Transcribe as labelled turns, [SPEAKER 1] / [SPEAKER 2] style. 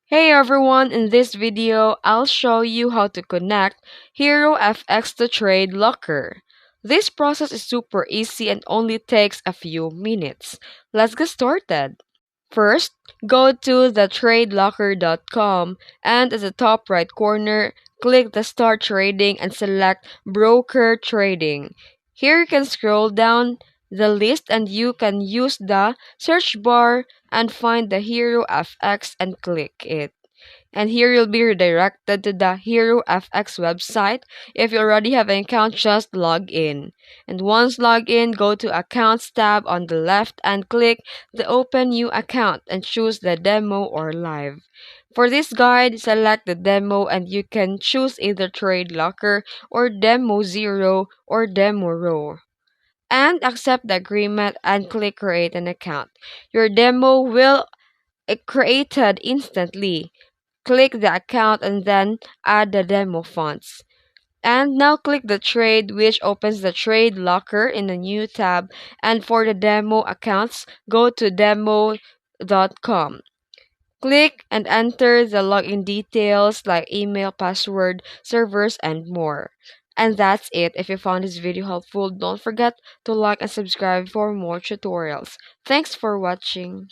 [SPEAKER 1] Hey everyone, in this video, I'll show you how to connect Herofx to Tradelocker. This process is super easy and only takes a few minutes. Let's get started. First, go to the tradelocker.com and at the top right corner, click the Start Trading and select Broker Trading. Here you can scroll down the list and you can use the search bar and find the Hero FX and click it. And here you'll be redirected to the Hero FX website. If you already have an account, just log in. And once logged in, go to Accounts tab on the left and click the Open New Account and choose the Demo or Live. For this guide, select the demo and you can choose either Trade Locker or Demo 0 or Demo Row. And accept the agreement and click Create an Account. Your demo will created instantly. Click the account and then add the demo fonts. And now click the trade which opens the trade locker in a new tab, and for the demo accounts go to demo.com. Click and enter the login details like email, password, servers, and more. And that's it. If you found this video helpful, don't forget to like and subscribe for more tutorials. Thanks for watching.